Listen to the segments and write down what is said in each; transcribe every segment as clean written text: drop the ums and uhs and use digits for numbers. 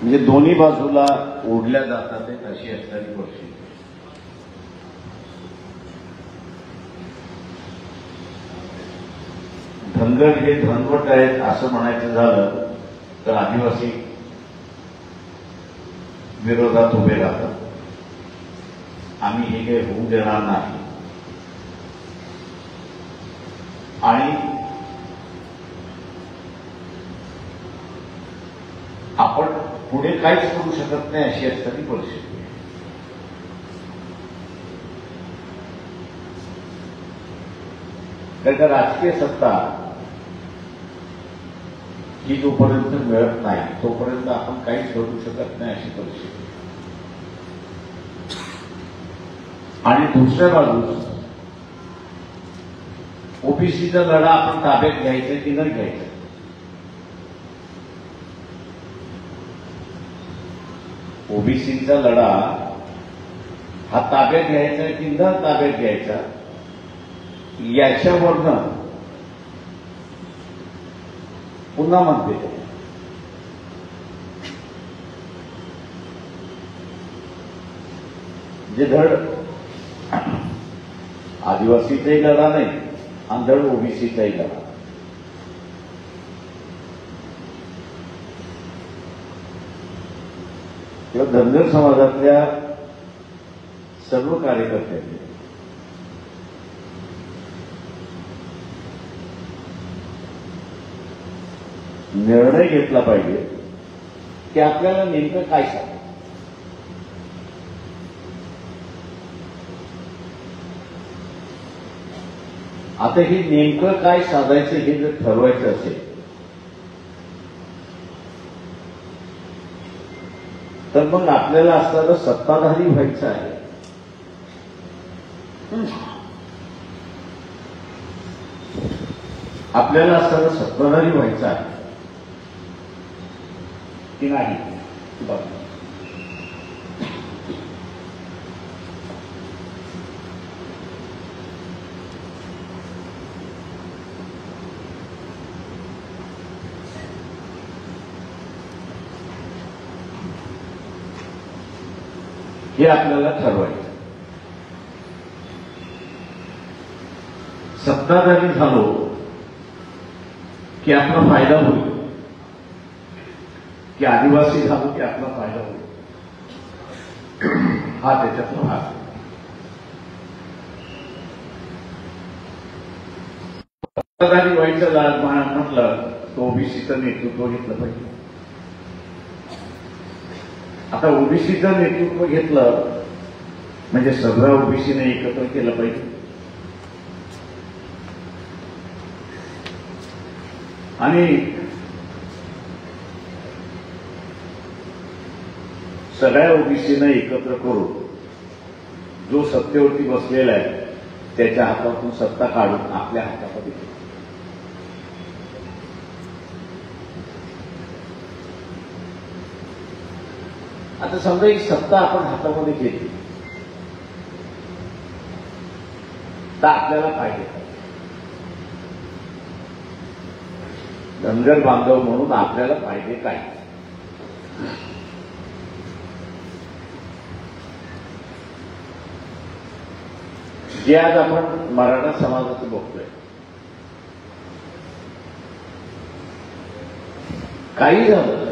म्हणजे दोन्ही बाजूला ओढल्या जातात अशी असणारी परिस्थिती. धनगर हे धनवट आहेत असं म्हणायचं झालं तर आदिवासी विरोधात उभे राहतात. आम्ही हे काही होऊ देणार नाही आणि आपण पुढे काहीच करू शकत नाही अशी असणारी परिस्थिती. कारण राजकीय सत्ता ही जोपर्यंत मिळत नाही तोपर्यंत आपण काहीच करू शकत नाही अशी परिस्थिती. आणि दुसऱ्या बाजूस ओबीसीचा लढा आपण ताब्यात घ्यायचा की न घ्यायचा. ओबीसीचा लढा हा ताब्यात घ्यायचा की न ताब्यात घ्यायचा याच्यावरनं पुन्हा म्हणते जे धड आदिवासीचाही लढा नाही आणि धड ओबीसीचाही लढा. किंवा धनगर समाजातल्या सर्व कार्यकर्त्यांनी निर्णय घेतला पाहिजे की आपल्याला नेमकं काय सांगायचं. आता हे नेमकं काय साधायचं हे जर ठरवायचं असेल तर मग आपल्याला असणारं सत्ताधारी व्हायचं आहे. आपल्याला असणारं सत्ताधारी व्हायचं आहे की नाही. हे आपल्याला ठरवायचं. सत्ताधारी झालो की आपला फायदा होईल की आदिवासी झालो की आपला फायदा होईल हा त्याच्यातला भाग. सत्ताधारी व्हायचं म्हटलं तो ओबीसीचं नेतृत्व घेतलं पाहिजे. आता ओबीसीचं नेतृत्व घेतलं म्हणजे सगळं ओबीसीने एकत्र केलं पाहिजे. आणि सगळ्या ओबीसीनं एकत्र करून जो सत्तेवरती बसलेला आहे त्याच्या हातातून सत्ता काढून आपल्या हातामध्ये घेतली. आता समजा ही सत्ता आपण हातामध्ये घेतली तर आपल्याला फायदे काय. धनगर बांधव म्हणून आपल्याला फायदे काय. जे आज आपण मराठा समाजाचं बघतोय काही झालं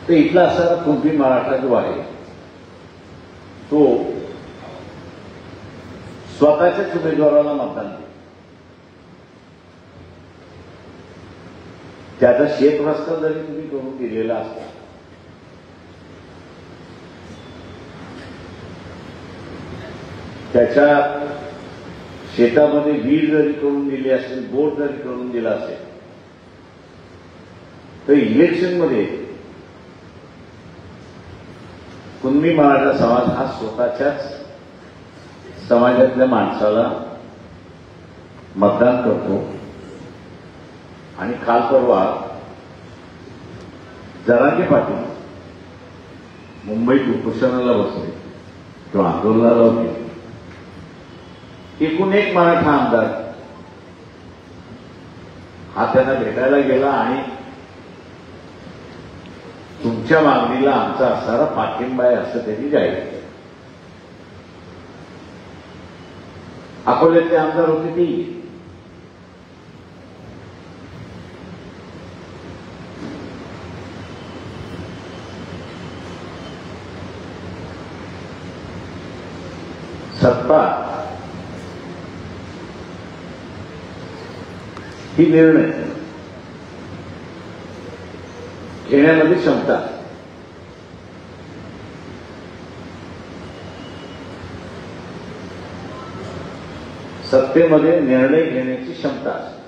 तर इथला असणारा कुणबी मराठा जो आहे तो स्वतःच्याच उमेदवाराला मतदान देतो. त्याचा शेत रस्ता जरी तुम्ही करून दिलेला असता त्याच्या शेतामध्ये विहीर जरी करून दिली असेल बोट जरी करून दिला असेल तर इलेक्शनमध्ये कुणबी मराठा समाज हा स्वतःच्याच समाजातल्या माणसाला मतदान करतो. आणि काल परवा जरांगे पाटील मुंबईत उपोषणाला बसले किंवा आंदोलनाला होते. एकूण एक मराठा आमदार हा त्यांना भेटायला गेला आणि तुमच्या मागणीला आमचा असणारा पाठिंबा आहे असं त्यांनी जाहीर केलं. अकोल्याचे आमदार होते ते सत्ता ही निर्णय घेण्यामध्ये क्षमता, सत्तेमध्ये निर्णय घेण्याची क्षमता असते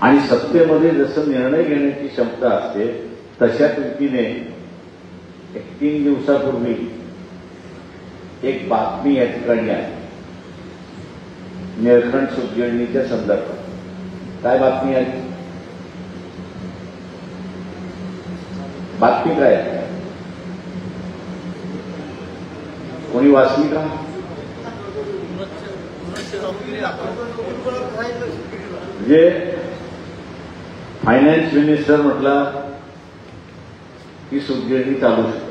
आणि सत्तेमध्ये जसं निर्णय घेण्याची क्षमता असते तशाच रीतीने 3 दिवसापूर्वी एक बातमी या ठिकाणी आहे निळखंड सुतगिरणीच्या संदर्भात. काय बातमी आहे? बातमी काय आहे? कोणी वाचली का? म्हणजे फायनान्स मिनिस्टर म्हटला की सुतगिरणी चालू शकते.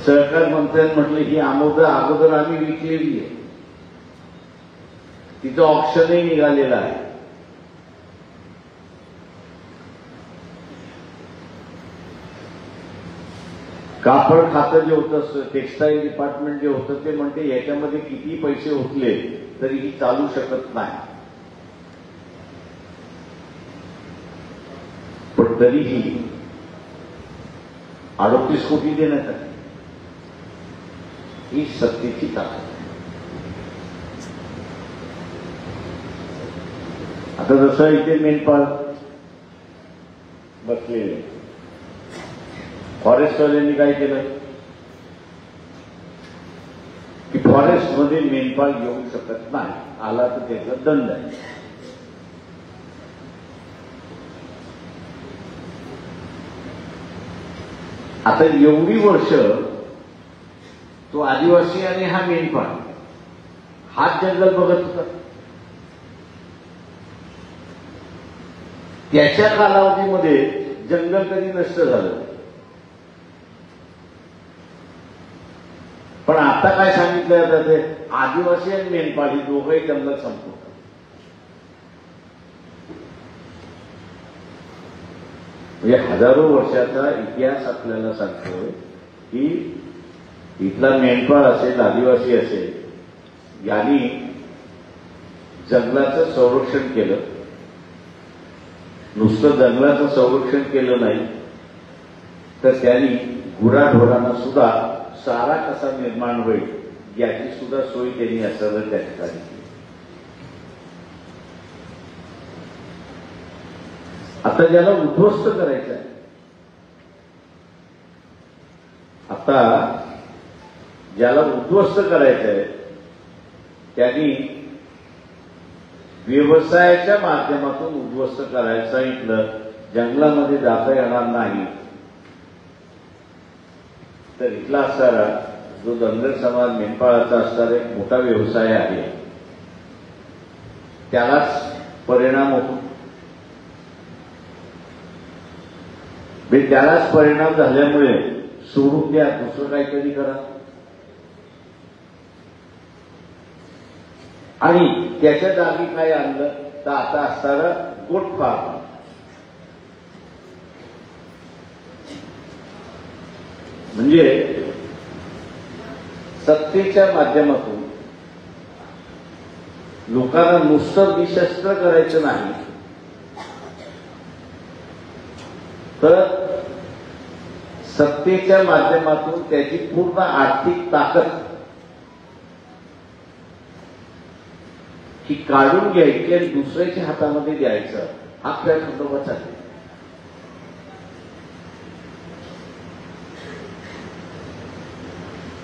सहकार मंत्र्यांनी म्हटलं ही अगोदर आम्ही विकलेली आहे, तिचं ऑप्शनही निघालेलं आहे. कापड खातं जे होतं, टेक्स्टाईल डिपार्टमेंट जे होतं ते म्हणते याच्यामध्ये किती पैसे उठले तरीही चालू शकत नाही. पण तरीही 38 कोटी देण्यात आले. ही सत्तेची ताकद. आता जसं इथे मेंढपाळ बसलेले, फॉरेस्टवाल्यांनी काय केलं की फॉरेस्टमध्ये मेंढपाळ येऊ शकत नाही, आला तर त्याचा दंड आहे. आता एवढी वर्ष तो आदिवासी आणि हा मेंढपाळ हाच जंगल बघत होता. त्याच्या कालावधीमध्ये जंगल कधी नष्ट झालं. पण आता काय सांगितलं जाते, आदिवासी आणि मेंढपाळ ही दोघंही जंगल संपवतात. म्हणजे हजारो वर्षाचा इतिहास आपल्याला सांगतोय की इथला मेंढपाळ असेल, आदिवासी असेल, यांनी जंगलाचं संरक्षण केलं. नुसतं जंगलाचं संरक्षण केलं नाही तर त्यांनी गुराढोरांना सुद्धा चारा कसा निर्माण होईल याची सुद्धा सोय त्यांनी असावं त्या ठिकाणी केली. आता ज्याला उद्ध्वस्त करायचं आहे, आता ज्याला उद्ध्वस्त करायचं आहे त्यांनी व्यवसायाच्या माध्यमातून उद्ध्वस्त करायचं सांगितलं. जंगलामध्ये जाता येणार नाही तर इथला असणारा जो धनगर समाज मेंढपाळाचा असणारा एक मोठा व्यवसाय आहे त्यालाच परिणाम होतो. त्यालाच परिणाम झाल्यामुळे सोडून द्या, दुसरं काहीतरी करा. आणि त्याच्या जागी काय आणलं तर आता असणारा गोट फार्म. म्हणजे सत्तेच्या माध्यमातून लोकांना नुसतं निशस्त्र करायचं नाही तर सत्तेच्या माध्यमातून त्याची पूर्ण आर्थिक ताकद ही काढून घ्यायची आणि दुसऱ्याच्या हातामध्ये द्यायचं, हा खेळ खंडोबाचा आहे.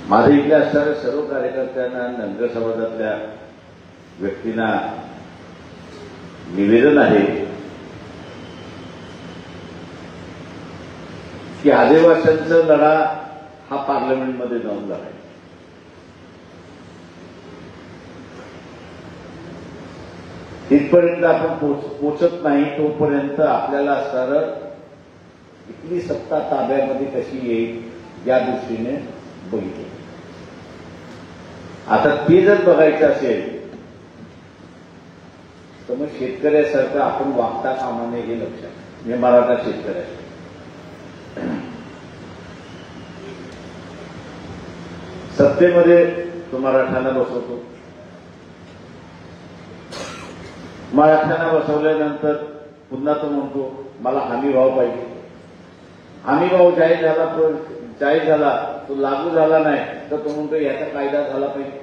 माझ्या इथल्या असणाऱ्या सर्व कार्यकर्त्यांना, धनगर समाजातल्या व्यक्तींना निवेदन आहे की आदिवासींचा लढा हा पार्लमेंटमध्ये जाऊन लढायचा. तिथपर्यंत आपण पोचत नाही तोपर्यंत आपल्याला सरळ इथली सत्ता ताब्यामध्ये कशी येईल या दृष्टीने बघितलं. आता ते जर बघायचं असेल तर मग शेतकऱ्यासारखं आपण वागता कामा नये हे लक्षात. मी मराठा शेतकऱ्यासाठी सत्तेमध्ये तो मराठ्यांना बसवतो. मराठ्यांना बसवल्यानंतर पुन्हा तो म्हणतो मला हमी भाव पाहिजे. हमी भाव जाहीर झाला तो लागू झाला नाही तर तो म्हणतो याचा कायदा झाला पाहिजे.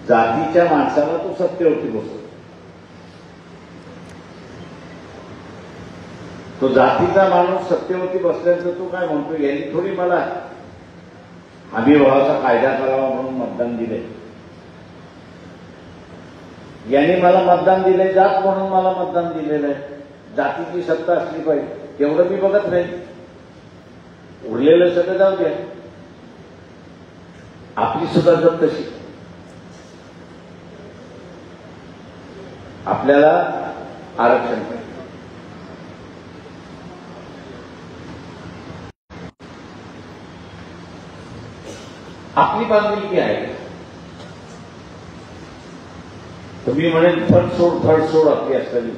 जातीच्या माणसाला तो सत्तेवरती बसतो. तो जातीचा माणूस सत्तेवरती बसल्यानंतर तो काय म्हणतो यांनी थोडी मला हमीभावाचा कायदा करावा म्हणून मतदान दिले. यांनी मला मतदान दिलंय जात म्हणून मला मतदान दिलेलं आहे. जातीची सत्ता असली पाहिजे तेवढं मी बघत नाही. उरलेलं सगळं जाऊ द्या. आपली सुद्धा जर तशी आपल्याला आरक्षण पाहिजे. आपली बांधिलकी आहे. तुम्ही म्हणेल थडसोड आपली असलेली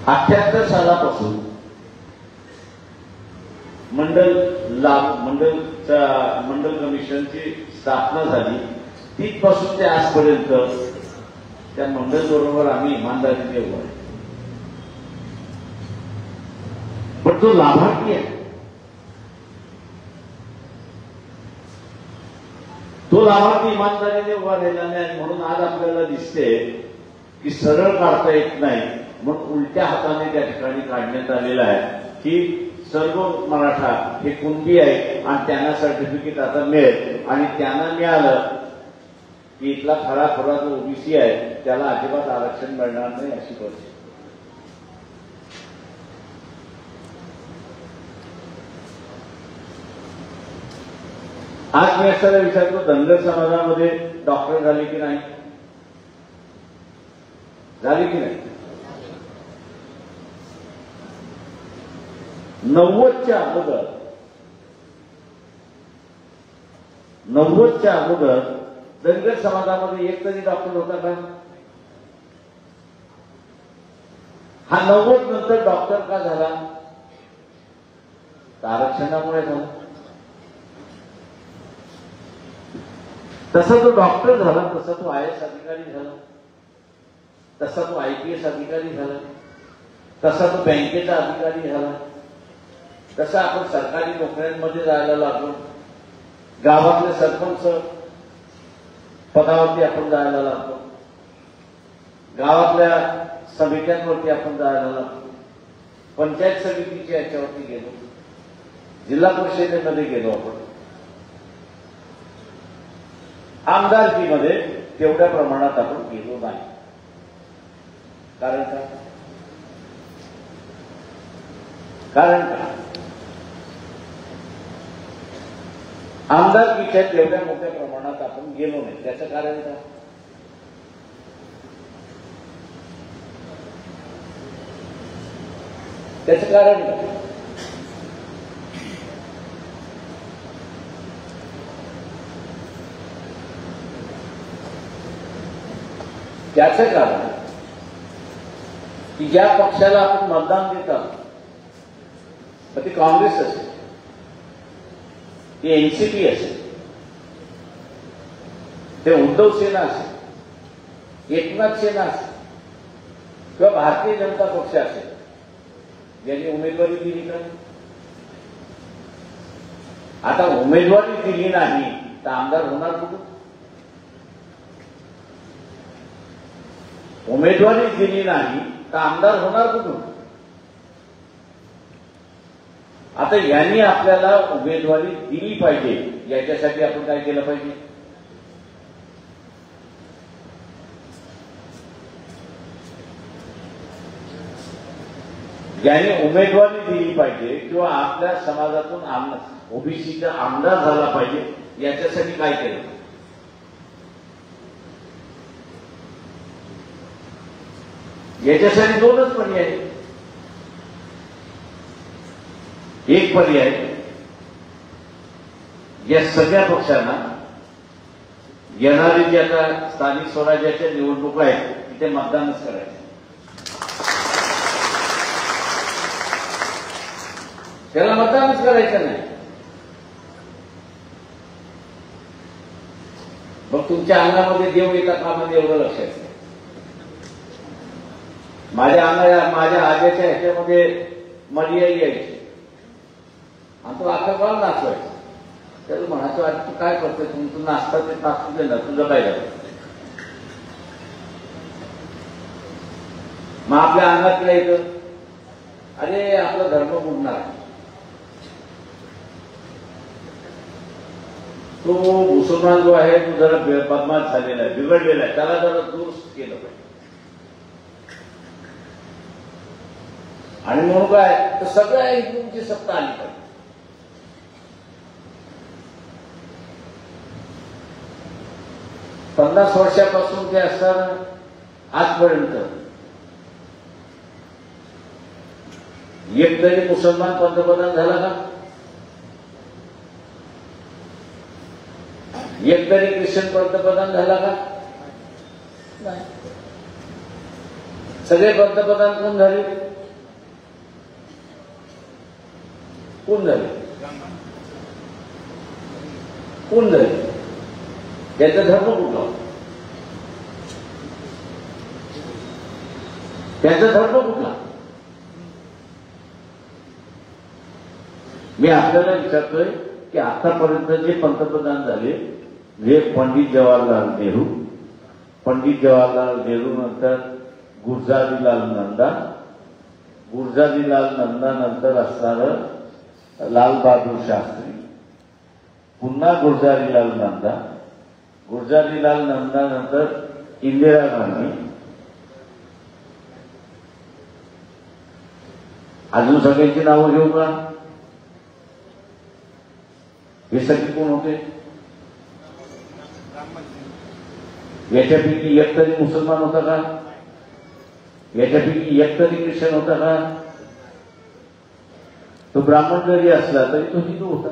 78 सालापासून मंडल कमिशनची स्थापना झाली. तिथपासून ते आजपर्यंत त्या मंडळ बरोबर आम्ही इमानदारीने उभा आहे. पण तो लाभार्थी आहे. तो लाभार्थी इमानदारीने उभा राहिला नाही म्हणून आज आपल्याला दिसते की सरळ काढता येत नाही म्हणून उलट्या हाताने त्या ठिकाणी काढण्यात आलेला आहे की सर्व मराठा हे कुणबी आहे आणि त्यांना सर्टिफिकेट आता मिळेल आणि त्यांना मिळालं की इथला खरा जो ओबीसी आहे त्याला अजिबात आरक्षण मिळणार नाही अशी परिस्थिती. आज मी असायला विचारतो धनगर समाजामध्ये डॉक्टर झाले की नाही? झाले की नाही? 90च्या अगोदर धनगर समाजामध्ये एक तरी डॉक्टर होता का? हा 90 नंतर डॉक्टर का झाला? आरक्षणामुळे झाला. तसा तो डॉक्टर झाला, तसा तो IAS अधिकारी झाला, तसा तो IPS अधिकारी झाला, तसा तो बँकेचा अधिकारी झाला, तसा आपण सरकारी नोकऱ्यांमध्ये जायला लागलो, गावातले सरपंच पदावरती आपण जायला लागलो, गावातल्या समित्यांवरती आपण जायला लागलो, पंचायत समितीच्या याच्यावरती गेलो, जिल्हा परिषदेमध्ये गेलो आपण. आमदारकीमध्ये तेवढ्या प्रमाणात आपण गेलो नाही. कारण काय? आमदारकीच्या तेवढ्या मोठ्या प्रमाणात आपण गेलो नाही. त्याचं कारण काय? त्याचं कारण काय? त्याचं कारण की ज्या पक्षाला आपण मतदान देत आहोत मग ती काँग्रेस असेल, ती एनसीपी असेल, ते उद्धव सेना असेल, एकनाथ सेना असेल किंवा भारतीय जनता पक्ष असेल, ज्यांनी उमेदवारी दिली नाही. आता उमेदवारी दिली नाही तर आमदार होणार कुठून? उमेदवारी दिली नाही तर आमदार होणार कुठून? आता यांनी आपल्याला उमेदवारी दिली पाहिजे, याच्यासाठी आपण काय केलं पाहिजे? ज्याने उमेदवारी दिली पाहिजे किंवा आपल्या समाजातून ओबीसीचा आमदार झाला पाहिजे याच्यासाठी काय केलं? याच्यासाठी दोनच पर्याय. एक पर्याय, या सगळ्या पक्षांना येणारी जी आता स्थानिक स्वराज्याच्या निवडणुका आहेत तिथे मतदानच करायचं. त्याला मतदानच करायचं नाही. मग तुमच्या अंगामध्ये देव येता कामा नये एवढं लक्षात घ्या. माझ्या आज्याच्या ह्याच्यामध्ये मर्याई यायची आणि तो अख्खा काळ नाचवायचा. त्याला म्हणायचं आज तू काय करतोय, तुमचं नाचता ते नाचू दे ना, तुझं काय झालं. मग आपल्या अंगात काय येतं, अरे आपला धर्म बुडणार. तो मुसलमान जो आहे तो जरा बदमाश झालेला आहे, बिघडलेला आहे, त्याला जरा दुरुस्त केलं पाहिजे. आणि म्हणून काय तर सगळ्या हिंदूंची सत्ता आली पाहिजे. पन्नास वर्षापासून ते असताना आजपर्यंत एक तरी मुसलमान पंतप्रधान झाला का? एक तरी ख्रिश्चन पंतप्रधान झाला का? नाही. सगळे पंतप्रधान कोण झाले? कोण झाले? कोण झाले? त्याचा धर्म कुठला? त्याचा धर्म कुठला? मी आपल्याला विचारतोय की आतापर्यंत जे पंतप्रधान झाले हे पंडित जवाहरलाल नेहरू, पंडित जवाहरलाल नेहरू नंतर गुलजारीलाल नंदा, गुलजारीलाल नंदा नंतर असणारं लाल बहादूर शास्त्री, पुन्हा गुलजारीलाल नंदा, गुलजारीलाल नंदा नंतर इंदिरा गांधी, अजून सगळ्यांची नावं घेऊ का? हे सगळे कोण होते? याच्यापैकी एक तरी मुसलमान होता का? याच्यापैकी एक तरी ख्रिश्चन होता का? तो ब्राह्मण जरी असला तरी तो हिंदू होता.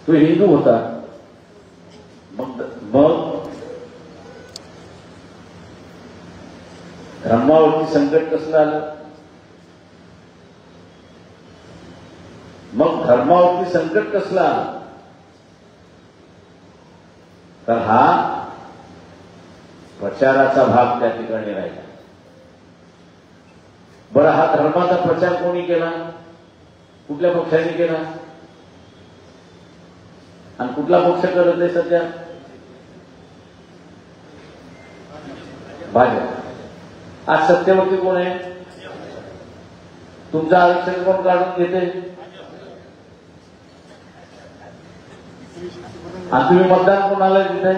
तो हिंदू होता. मग धर्मावरती संकट कसलं आलं? मग धर्मावरती संकट कसलं आलं? तर हा प्रचाराचा भाग त्या ठिकाणी राहिला. बरं, हा धर्माचा प्रचार कोणी केला? कुठल्या पक्षाने केला? आणि कुठला पक्ष करत आहे सध्या? भाजप. आज सत्तेवरती कोण आहे? तुमचं आरक्षण कोण काढून घेते? आणि तुम्ही मतदान कोणाला देताय?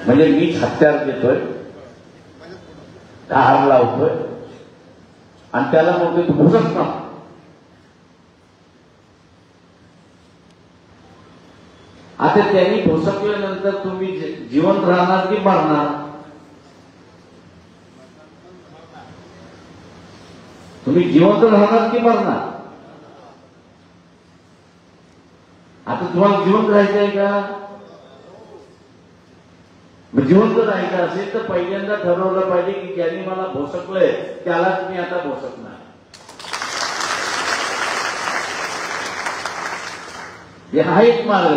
म्हणजे मीच हत्यार देतोय, हार लावतोय आणि त्याला म्हणतोय तू भुसक ना. आता त्यांनी भुसकल्यानंतर तुम्ही जिवंत राहणार की मरणार? तुम्ही जिवंत राहणार की मरणार? आता तुम्हाला जिवंत राहायचं आहे का? जिवंत राहायचं असेल तर पहिल्यांदा ठरवलं पाहिजे की ज्यांनी मला भोसकलंय त्यालाच मी आता भोसकणार. हा एक मार्ग.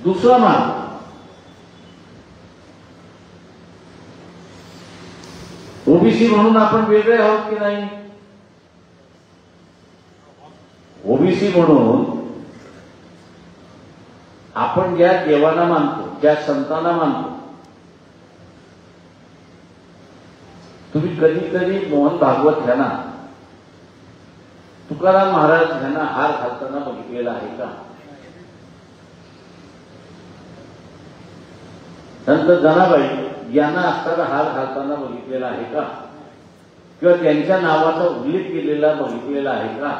दुसरा मार्ग, ओबीसी म्हणून आपण वेगळे आहोत की नाही? ओबीसी म्हणून आपण ज्या देवाला मानतो, ज्या संतांना मानतो, तुम्ही कधीतरी मोहन भागवत घ्या ना, तुकाराम महाराज यांना हार घालताना बघितलेला आहे का? संत जनाबाई यांना असताना हार घालताना बघितलेला आहे का? किंवा त्यांच्या नावाचा उल्लेख केलेला बघितलेला आहे का?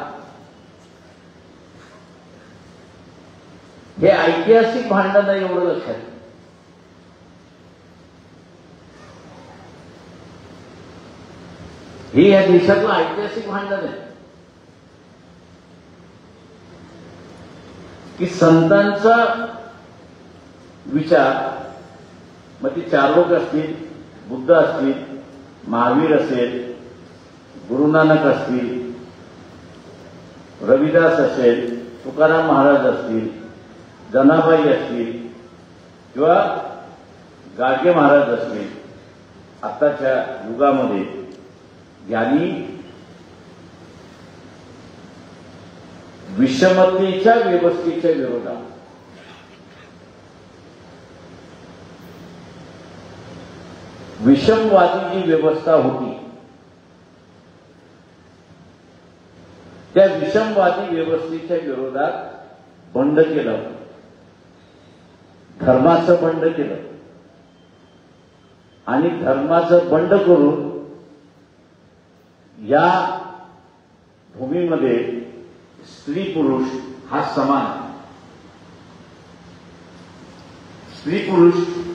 हे ऐतिहासिक भांडण आहे, एवढं लक्षात. हे या देशातलं ऐतिहासिक भांडण आहे की संतांचा विचार, मग ते चार्वाक असतील, बुद्ध असतील, महावीर असेल, गुरुनानक असतील, रविदास असेल, तुकाराम महाराज असतील, जनाबाई असतील किंवा गाडगे महाराज असतील, आताच्या युगामध्ये यांनी विषमतेच्या व्यवस्थेच्या विरोधात विषमवादी जी व्यवस्था होती त्या विषमवादी व्यवस्थेच्या विरोधात बंड केलं, धर्माचं बंड केलं आणि धर्माचं बंड करून या भूमीमध्ये स्त्री पुरुष हा समान आहे. स्त्री पुरुष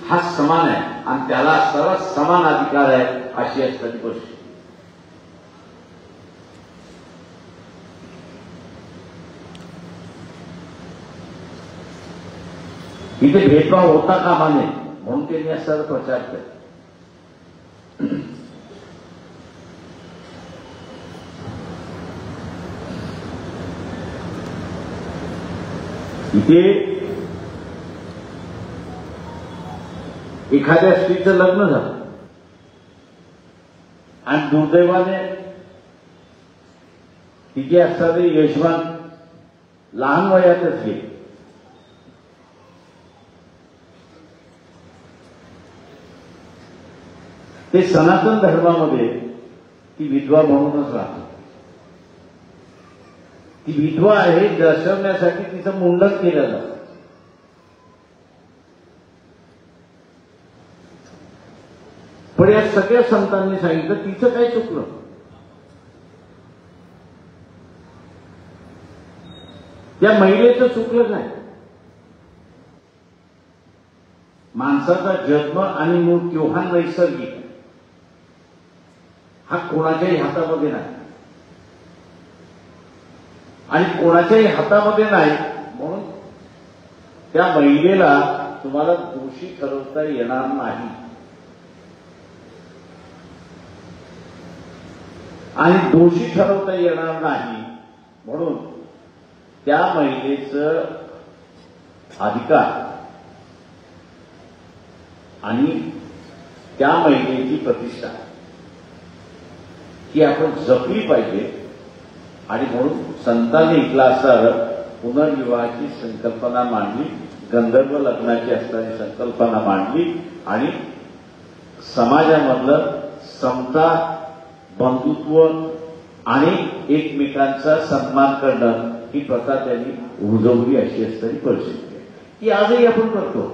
हा समान आहे आणि त्याला सर्व समान अधिकार आहे अशी असणारी गोष्ट. इथे भेदभाव होता कामा नये म्हणून त्यांनी असा प्रचार केला. इथे एखाद्या स्त्रीचं लग्न झालं आणि दुर्दैवाने तिथे असणारे यजमान लहान वयातच गेले. ते सनातन धर्मामध्ये ती विधवा म्हणूनच राहते. ती विधवा आहे दर्शवण्यासाठी तिचं मुंडन केलं जातं. पण या सगळ्या संतांनी सांगितलं तिचं काय चुकलं? त्या महिलेचं चुकलं काय? माणसाचा जन्म आणि मृत्यू हा नैसर्गिक हा कोणाच्याही हातामध्ये नाही आणि कोणाच्याही हातामध्ये नाही म्हणून त्या महिलेला तुम्हाला दोषी ठरवता येणार नाही आणि दोषी ठरवता येणार नाही म्हणून त्या महिलेचं अधिकार आणि त्या महिलेची प्रतिष्ठा ही आपण जपली पाहिजे. आणि म्हणून संतांनी इथला असणार पुनर्विवाहाची संकल्पना मांडली, गंधर्व लग्नाची असणारी संकल्पना मांडली आणि समाजामधलं समता, बंधुत्व आणि एकमेकांचा सन्मान करणं ही प्रथा त्यांनी रुजवली अशी असणारी परिस्थिती आहे. ती आजही आपण करतो,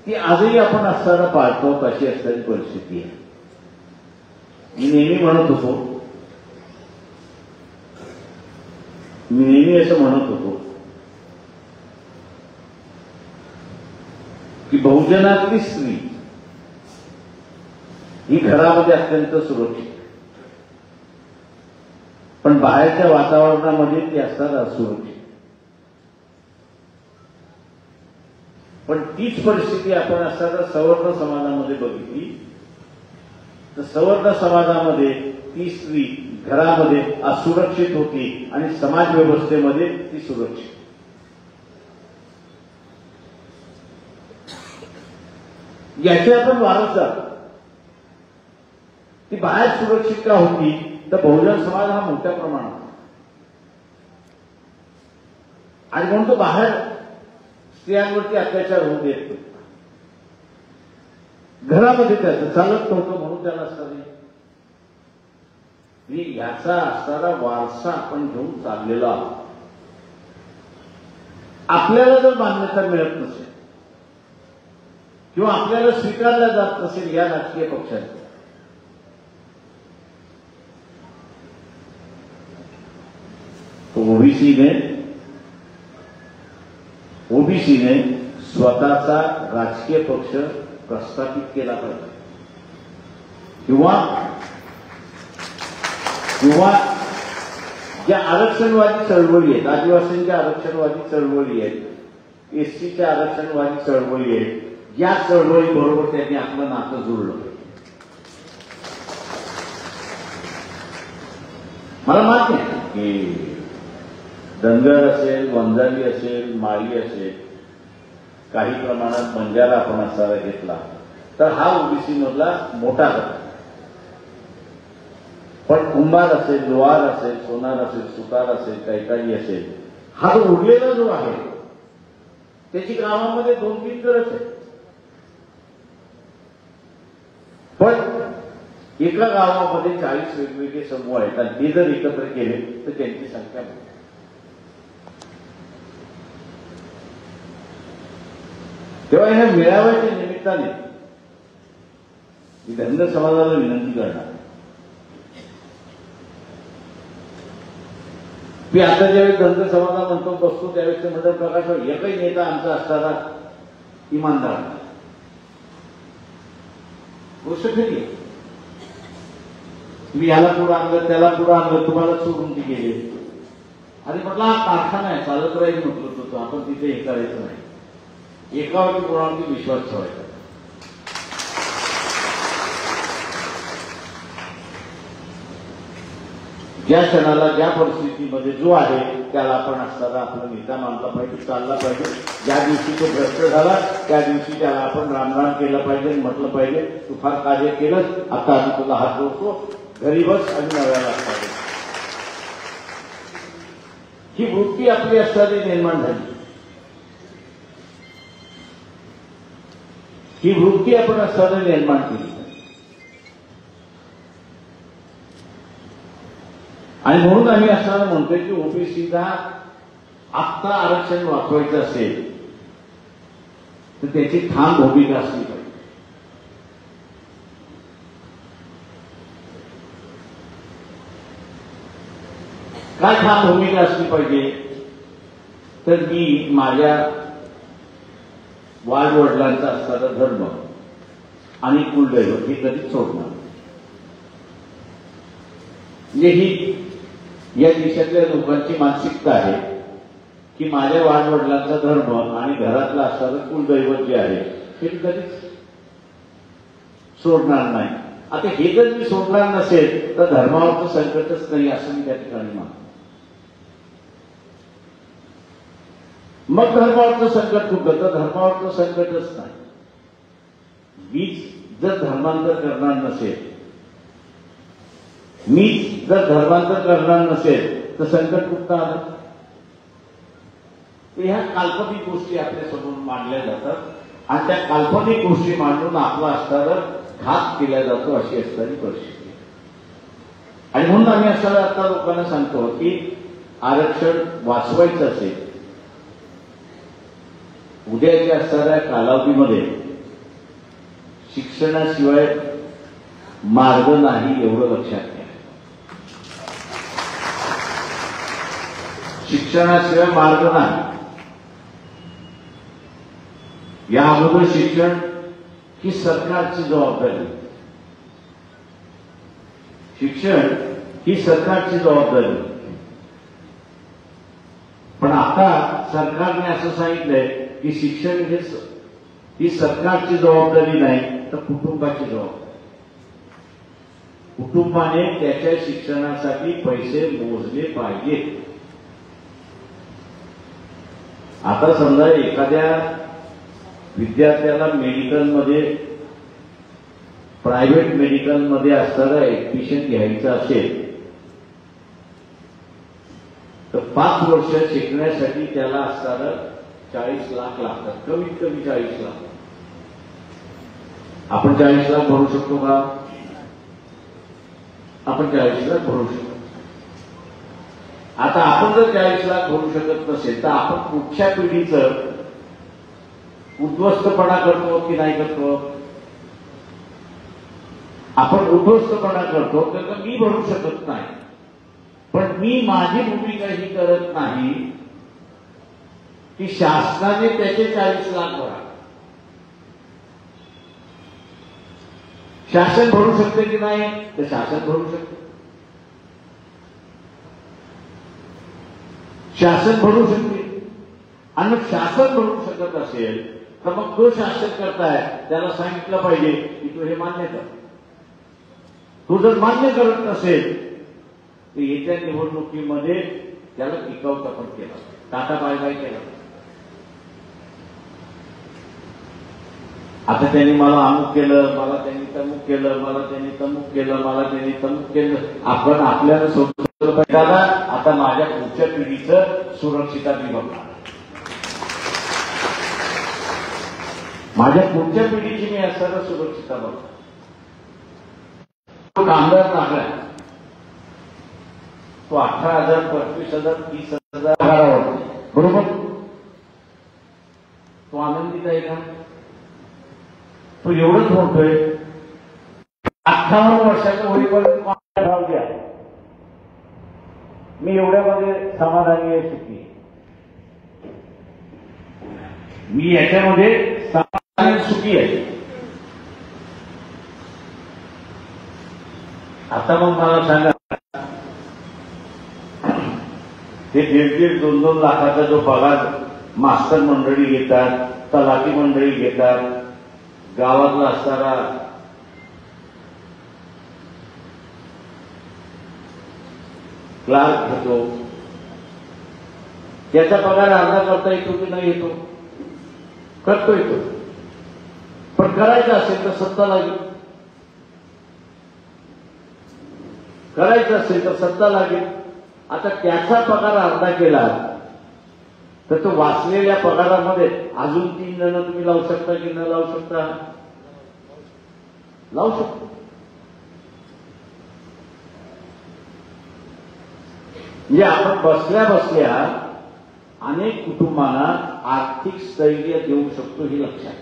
ती आजही आपण असताना पाळतो अशी असणारी परिस्थिती आहे. मी नेहमी म्हणत होतो की बहुजनातली स्त्री ही घरामध्ये अत्यंत सुरक्षित, पण बाहेरच्या वातावरणामध्ये ती असतात असुरक्षित. पण तीच परिस्थिती आपण असताना सवर्ण समाजामध्ये बघितली तर सवर्ण समाजामध्ये ती स्त्री घरामध्ये असुरक्षित होती आणि समाज व्यवस्थेमध्ये ती सुरक्षित. याचे आपण वारसदार. ती बाहेर सुरक्षित का होती तर बहुजन समाज हा मोठ्या प्रमाणात आणि म्हणून तो बाहेर स्त्रियांवरती अत्याचार होऊ देत नाही. घरामध्ये त्याचं चालत नव्हतं म्हणून त्याला असं याचा असणारा वारसा आपण घेऊन चाललेलो आहोत. आपल्याला जर मान्यता मिळत नसेल किंवा आपल्याला स्वीकारला जात नसेल या राजकीय पक्षांना, ओबीसीने स्वतःचा राजकीय पक्ष प्रस्थापित केला पाहिजे किंवा ज्या आरक्षणवादी चळवळी आहेत, आदिवासींच्या आरक्षणवादी चळवळी आहेत, एससीच्या आरक्षणवादी चळवळी आहेत, या चळवळीबरोबर त्यांनी आपलं नातं जुळलं. मला माहिती आहे की धनगर असेल, वंजारी असेल, माळी असेल, काही प्रमाणात बंजारा आपण असावा घेतला तर हा ओबीसी मधला मोठा गट. पण कुंभार असेल, लोहार असेल, सोनार असेल, सुतार असेल, कैकाडी असेल, हा जो उरलेला जो आहे त्याची गावामध्ये 2-3 गरज आहे. पण एका गावामध्ये 40 वेगवेगळे समूह आहेत आणि ते जर एकत्र केले तर त्यांची संख्या मोठी. तेव्हा ह्या मेळाव्याच्या निमित्ताने मी धनगर समाजाला विनंती करणार की आता ज्यावेळेस धनगर समाजा म्हणतो बसतो त्यावेळेस ते म्हणतात प्रकाश एकही नेता आमचा असताना इमानदार गोष्ट खरी आहे. तुम्ही याला पुढं आणलं त्याला पुढं आणलं तुम्हाला सोडून ती गेले. अरे म्हटलं हा कारखाना आहे चालत राहील म्हटलं होतं आपण तिथे हे करायचं नाही. एकावरती कोणावरती विश्वास ठेवायचा. ज्या क्षणाला ज्या परिस्थितीमध्ये जो आहे त्याला आपण असताना आपला नेता मानला पाहिजे, चालला पाहिजे. ज्या दिवशी तो भ्रष्ट झाला त्या दिवशी त्याला आपण रामराम केलं पाहिजे, म्हटलं पाहिजे तू फार कार्य केलं, आता आम्ही तुला हात जोडतो, घरी बस आणि नव्याला पाहिजे. ही वृत्ती आपली असताना निर्माण झाली. ही वृत्ती आपण असताना निर्माण केली आणि म्हणून आम्ही असताना म्हणतोय की ओबीसीला आत्ता आरक्षण वाचवायचं असेल तर त्याची ठाम भूमिका असली पाहिजे. काय ठाम भूमिका असली पाहिजे तर मी माझ्या वाडवडिलांचा असणारा धर्म आणि कुलदैवत हे कधीच सोडणार. म्हणजे ही या देशातल्या लोकांची मानसिकता आहे की माझ्या वाडवडिलांचा धर्म आणि घरातला असणारं कुलदैवत जे आहे हे मी कधीच सोडणार नाही. आता हे जर मी सोडणार नसेल तर धर्मावरचं संकटच नाही असं मी त्या ठिकाणी मानतो. मग धर्मावरचं संकट कुठलं तर धर्मावरचं संकटच नाही. मीच जर धर्मांतर करणार नसेल, मीच जर धर्मांतर करणार नसेल तर संकट कुठं आलं. ह्या काल्पनिक गोष्टी आपल्यासमोर मांडल्या जातात आणि त्या काल्पनिक गोष्टी मांडून आपला असणारा घात केला जातो अशी असणारी परिस्थिती. आणि म्हणून आम्ही असणारा आता लोकांना सांगतो की आरक्षण वाचवायचं असेल उद्याच्या असणाऱ्या कालावधीमध्ये शिक्षणाशिवाय मार्ग नाही एवढं लक्षात घ्या. शिक्षणाशिवाय मार्ग नाही. या अगोदर शिक्षण ही सरकारची जबाबदारी. शिक्षण ही सरकारची जबाबदारी. पण आता सरकारने असं सांगितलंय की शिक्षण ही सरकारची जबाबदारी नाही तर कुटुंबाची जबाबदारी. कुटुंबाने त्याच्या शिक्षणासाठी पैसे मोजले पाहिजेत. आता समजा एखाद्या विद्यार्थ्याला मेडिकलमध्ये प्रायव्हेट मेडिकलमध्ये असणारा ऍडमिशन घ्यायचं असेल तर 5 वर्ष शिकण्यासाठी त्याला असणारं 40 लाख लागतात. कमीत कमी 40 लाख. आपण 40 लाख भरू शकतो का? आपण 40 लाख भरू शकतो. आता आपण जर 40 लाख भरू शकत नसेल तर आपण पुढच्या पिढीचं उद्ध्वस्तपणा करतो की नाही करतो? आपण उद्ध्वस्तपणा करतो तर मी भरू शकत नाही, पण मी माझी भूमिका ही करत नाही की शासनाने त्याचे 40 लाख भरा. शासन भरू शकते की नाही? तर शासन भरू शकते. शासन भरू शकते. आणि मग शासन भरू शकत असेल तर मग जो शासन करताय त्याला सांगितलं पाहिजे की तू हे मान्य कर. तू जर मान्य करत नसेल तर येत्या निवडणुकीमध्ये त्याला किकआउट आपण केला, टाटा बाय बाय केला. आता त्यांनी मला अमुक केलं, मला त्यांनी तमुक केलं, मला त्यांनी तमुक केलं, मला त्यांनी तमुक केलं. आपण आपल्याला सोडलं पाहिजे. आता माझ्या पुढच्या पिढीचं सुरक्षिता मी बघणार. माझ्या पुढच्या पिढीची मी असताना सुरक्षिता बघणार. तो कामगार लागला, तो 18,000, 25,000, 30,000 बरोबर. तो आनंदित आहे का? तो एवढंच म्हणतोय 58 वर्षाच्या होईपर्यंत भाव द्या, मी एवढ्यामध्ये समाधानी आहे, सुखी. मी याच्यामध्ये समाधानी सुखी आहे. आता मग मला सांगा, ते 1.5-1.5, 2-2 लाखाचा जो पगार मास्तर मंडळी घेतात, तलाठी मंडळी घेतात, गावातला असणारा क्लार्क घेतो, त्याचा पगार अर्धा करता येतो की नाही येतो? करतो येतो. पण करायचं असेल तर सत्ता लागेल. करायचं असेल तर सत्ता लागेल. आता त्याचा पगार अर्धा केला तर तो वाचलेल्या पगारामध्ये अजून 3 जण तुम्ही लावू शकता की न लावू शकता? लावू शकतो. म्हणजे आपण बसल्या बसल्या अनेक कुटुंबांना आर्थिक स्थैर्य देऊ शकतो, हे लक्षात.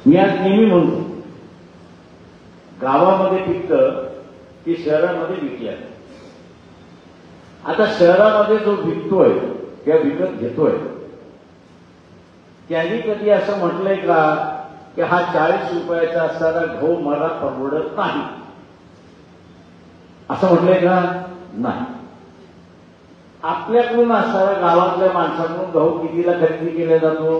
मी आज नेहमी म्हणतो, गावामध्ये पिकतं की शहरामध्ये विकल्या. आता शहरामध्ये जो विकतोय किंवा विकत घेतोय त्यांनी कधी असं म्हटलंय का की हा 40 रुपयाचा असणारा गहू मला परवडत नाही, असं म्हटलंय का? नाही. आपल्याकडून असणारा गावातल्या माणसांकडून गहू कितीला खरेदी केला जातो?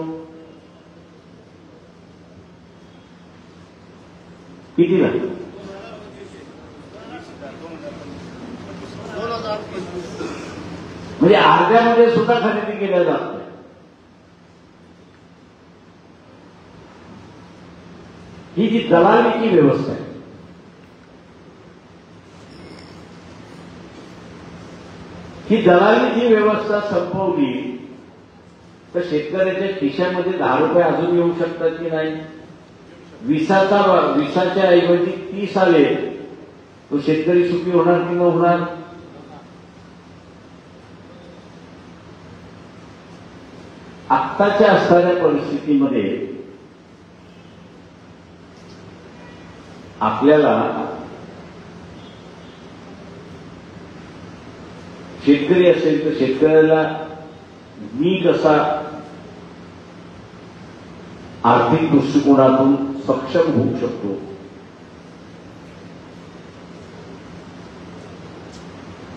कितीला? 2000. म्हणजे अर्ध्यामध्ये सुद्धा खरेदी केल्या जात नाही. ही जी दलालीची व्यवस्था आहे, ही दलालीची व्यवस्था संपवली तर शेतकऱ्याच्या खिशामध्ये 10 रुपये अजून येऊ शकतात की नाही? 20च्या ऐवजी 30 आले तो शेतकरी सुखी होणार की न होणार? आत्ताच्या असणाऱ्या परिस्थितीमध्ये आपल्याला शेतकरी असेल तर शेतकऱ्याला मी कसा आर्थिक दृष्टिकोनातून सक्षम होऊ शकतो,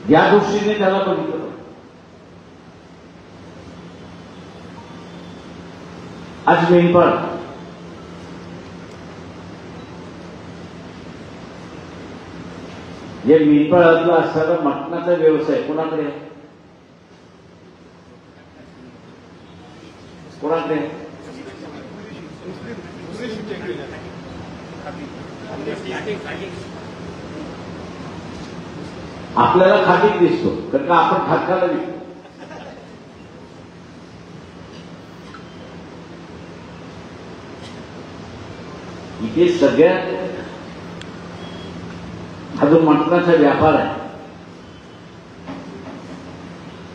या दृष्टीने त्याला बघितलं. आज मेंढपाळ या मेंढपाळातला असणारा मटणाचा व्यवसाय कोणाकडे? कोणाकडे? आपल्याला खाटीक दिसतो कारण का आपण खाटकाला विकतो. इथे सगळ्यात हा जो मटणाचा व्यापार आहे,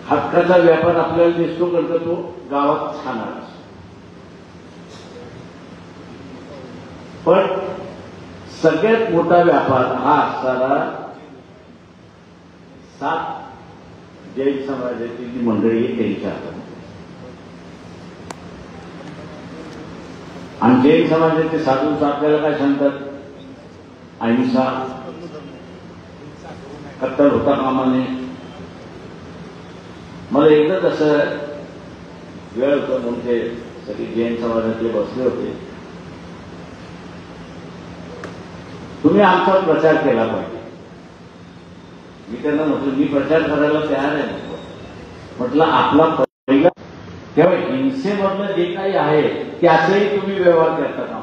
हक्काचा व्यापार आपल्याला दिसतो करतो तो गावात खाणार, पण सगळ्यात मोठा व्यापार हा असणारा 7 जैन समाजाची जी मंडळी आहे त्यांच्या हातात. आणि जैन समाजाचे साधू आपल्याला काय सांगतात? अहिंसा, कत्तल होता कामा नये. मला एकदाच असं वेळ होतं म्हणून ते सगळे जैन समाजातले बसले होते. तुम्ही आमचा प्रचार केला पाहिजे. मी त्यांना म्हटलं मी प्रचार करायला तयार आहे. म्हटलं आपला पहिला तेव्हा हिंसेमधलं जे काही आहे त्याचाही तुम्ही व्यवहार करता का?